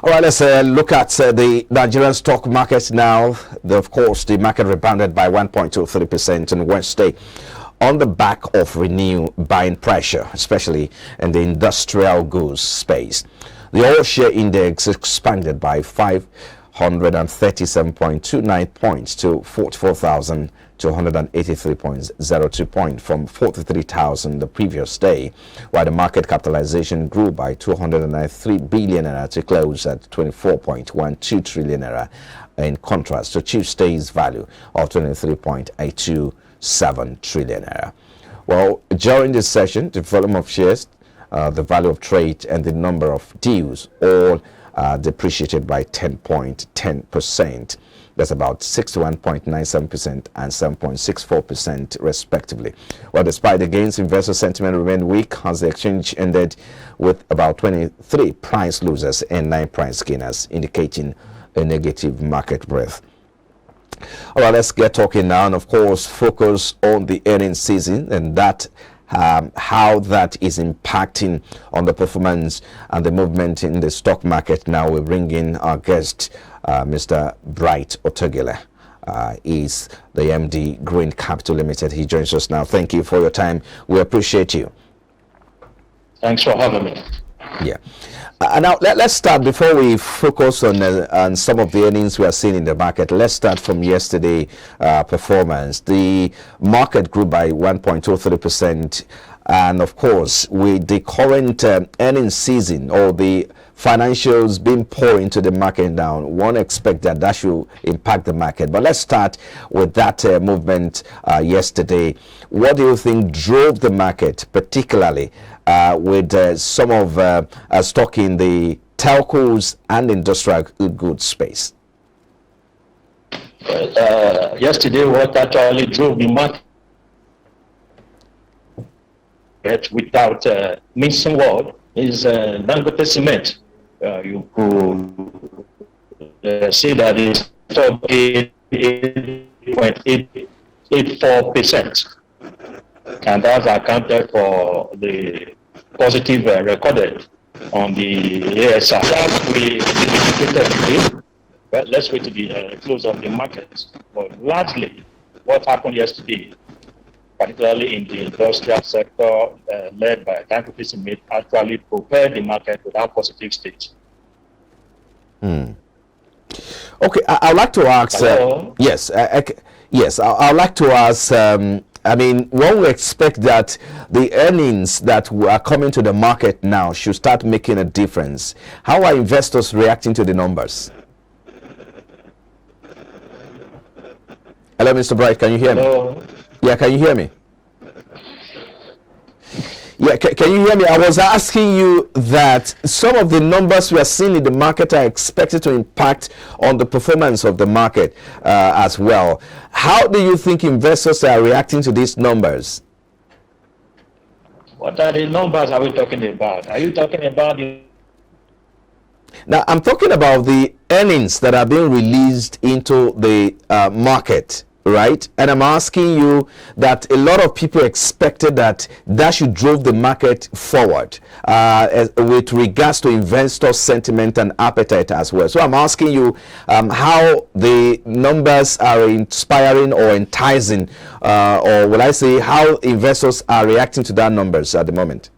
All right, let's look at the Nigerian stock market now. Of course, the market rebounded by 1.23% on Wednesday on the back of renewed buying pressure, especially in the industrial goods space. The oil share index expanded by 537.29 points to 44,283.02 points from 43,000 the previous day, while the market capitalization grew by 293 billion naira to close at 24.12 trillion naira, in contrast to Tuesday's value of 23.827 trillion naira. Well, during this session, the volume of shares, the value of trade, and the number of deals all depreciated by 10.10%. That's about 61.97% and 7.64% respectively. Well, despite the gains, investor sentiment remained weak as the exchange ended with about 23 price losers and 9 price gainers, indicating a negative market breadth. All right, let's get talking now, and of course focus on the earnings season and that how that is impacting on the performance and the movement in the stock market. Now we bring in our guest, Mr. Bright Otogele. Is the MD Green Capital Limited. He joins us now. Thank you for your time. We appreciate you. Thanks for having me. Yeah. Now let's start, before we focus on some of the earnings we are seeing in the market. Let's start from yesterday performance. The market grew by 1.23%, and of course with the current earnings season or the financials being poured into the market now, one expect that should impact the market. But let's start with that movement yesterday. What do you think drove the market, particularly with some of stock in the telcos and industrial goods space? Yesterday, what actually drove the market, without missing word, is Dangote Cement. You could see that it's 8.84%, and that's accounted for the positive recorded on the ASR. We indicated today, but let's wait to the close of the market. But largely, what happened yesterday, particularly in the industrial sector, led by Dangote Cement, actually propelled the market with that positive state. Okay, I'd like to ask. Yes, I'd like to ask. I mean, one would expect that the earnings that are coming to the market now should start making a difference. How are investors reacting to the numbers? Hello, Mr. Bright, can you hear me? Yeah, can you hear me? Yeah, can you hear me? I was asking you that some of the numbers we are seeing in the market are expected to impact on the performance of the market as well. How do you think investors are reacting to these numbers? What are the numbers are we talking about? Are you talking about the... Now, I'm talking about the earnings that are being released into the market, right? And I'm asking you that a lot of people expected that should drove the market forward with regards to investor sentiment and appetite as well. So I'm asking you how the numbers are inspiring or enticing, or will I say how investors are reacting to that numbers at the moment.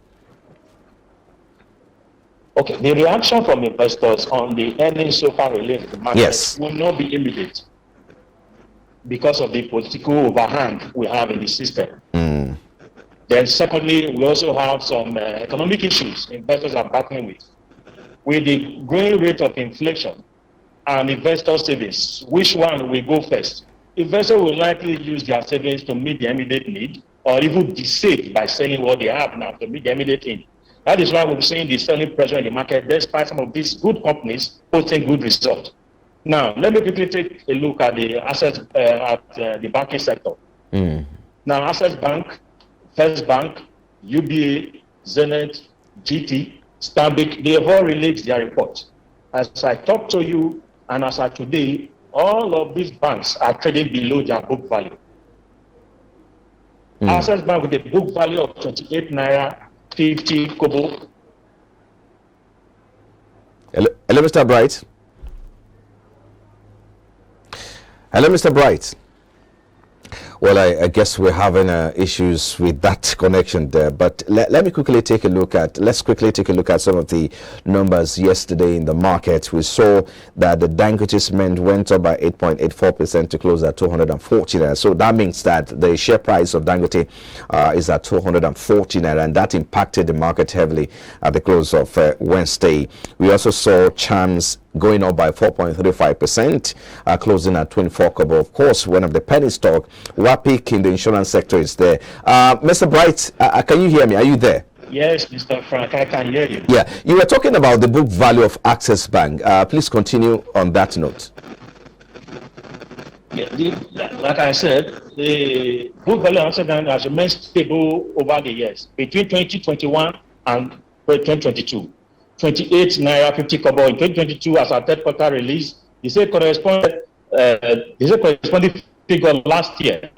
Okay, the reaction from investors on the earnings so far related to the market will not be immediate, because of the political overhand we have in the system. Then secondly, we also have some economic issues investors are battling with. With the growing rate of inflation and investor savings, which one will go first? Investors will likely use their savings to meet the immediate need, or even be safe by selling what they have now to meet the immediate need. That is why we're seeing the selling pressure in the market, despite some of these good companies posting good results. Now, let me quickly take a look at the assets at the banking sector. Now, Access Bank, First Bank, UBA, Zenith, GT, Stanbic, they have all released their reports. As I talk to you, and as of today, all of these banks are trading below their book value. Access Bank with a book value of 28 naira 50 kobo. Hello, Mr. Bright. Hello, Mr. Bright. Well, I guess we're having issues with that connection there, but let's quickly take a look at some of the numbers yesterday in the market. We saw that the Dangote cement went up by 8.84% to close at 240 naira. So that means that the share price of Dangote is at 240 naira, and that impacted the market heavily at the close of Wednesday. We also saw Chams going up by 4.35%, closing at 24 kobo. Of course, one of the penny stock, WAPIC in the insurance sector, is there. Mr. Bright, can you hear me? Are you there? Yes, Mr. Frank, I can hear you. Yeah, you were talking about the book value of Access Bank. Please continue on that note. Yeah, like I said, the book value of Access Bank has remained stable over the years between 2021 and 2022. 28 naira 50 kobo in 2022 as our third quarter release. The same corresponding figure last year,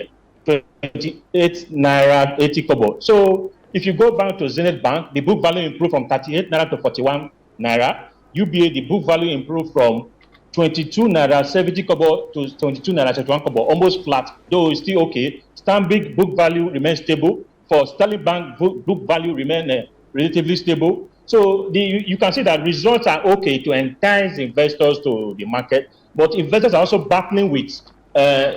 28 naira 80 kobo. So if you go back to Zenith Bank, the book value improved from 38 naira to 41 naira. UBA, the book value improved from 22 naira 70 kobo to 22 naira 71 kobo, almost flat, though it's still okay. Stanbic book value remains stable. For Sterling Bank, book value remain relatively stable. So you can see that results are okay to entice investors to the market, but investors are also battling with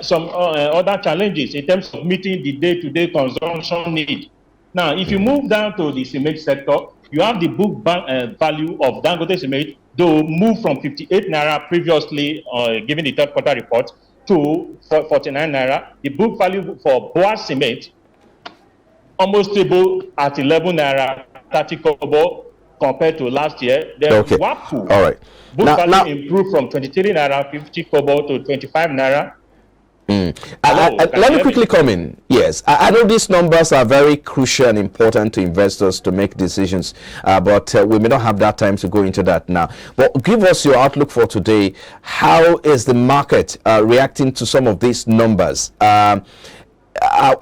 some other challenges in terms of meeting the day-to-day consumption need. Now, if you move down to the cement sector, you have the book value of Dangote Cement, though moved from 58 naira previously, given the third quarter report, to 49 naira. The book value for Boa Cement, almost stable at 11 naira 30 kobo compared to last year. Then Okay. WAPU, all right. book Now, value improved from 23 naira 50 kobo to 25 naira. Let me quickly come in. Yes, I know these numbers are very crucial and important to investors to make decisions, but we may not have that time to go into that now. But give us your outlook for today. How is the market reacting to some of these numbers?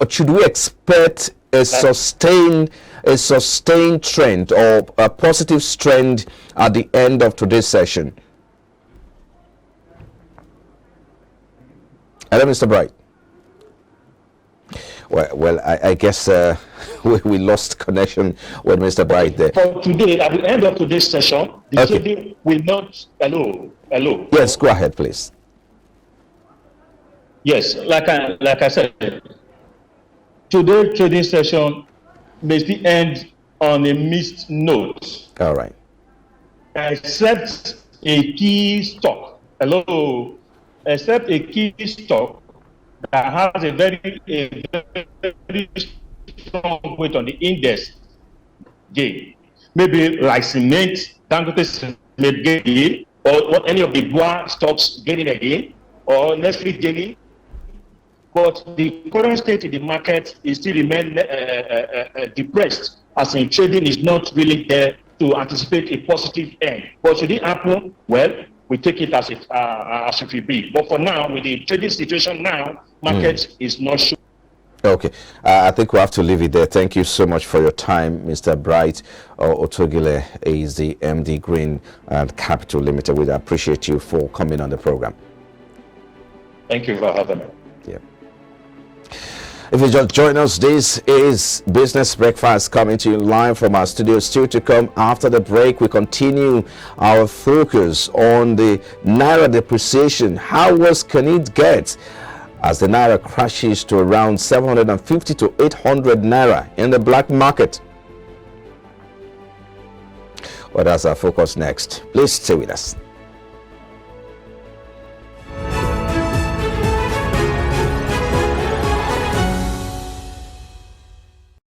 Should we expect a sustained trend or a positive trend at the end of today's session? Hello, Mr. Bright. Well, I guess we lost connection with Mr. Bright there. For today, at the end of today's session, the trading will not. Hello. Yes, go ahead, please. Yes, like I said, today's trading session may still end on a mixed note. All right. Except a key stock. Except a key stock that has a very strong weight on the index gain. Maybe like cement, Dangote cement gain, or any of the Boa stocks gaining again, or Nestle gaining. But the current state in the market is still remain depressed, as in trading is not really there to anticipate a positive end. But should it happen, well, we take it as it will be. But for now, with the trading situation now, market is not sure. Okay, I think we have to leave it there. Thank you so much for your time, Mr. Bright Otogile is the MD Green and Capital Limited. We appreciate you for coming on the program. Thank you for having me. Yeah. If you just join us, this is Business Breakfast coming to you live from our studio. Still to come after the break, we continue our focus on the Naira depreciation. How worse can it get as the Naira crashes to around 750 to 800 Naira in the black market? Well, that's our focus next. Please stay with us.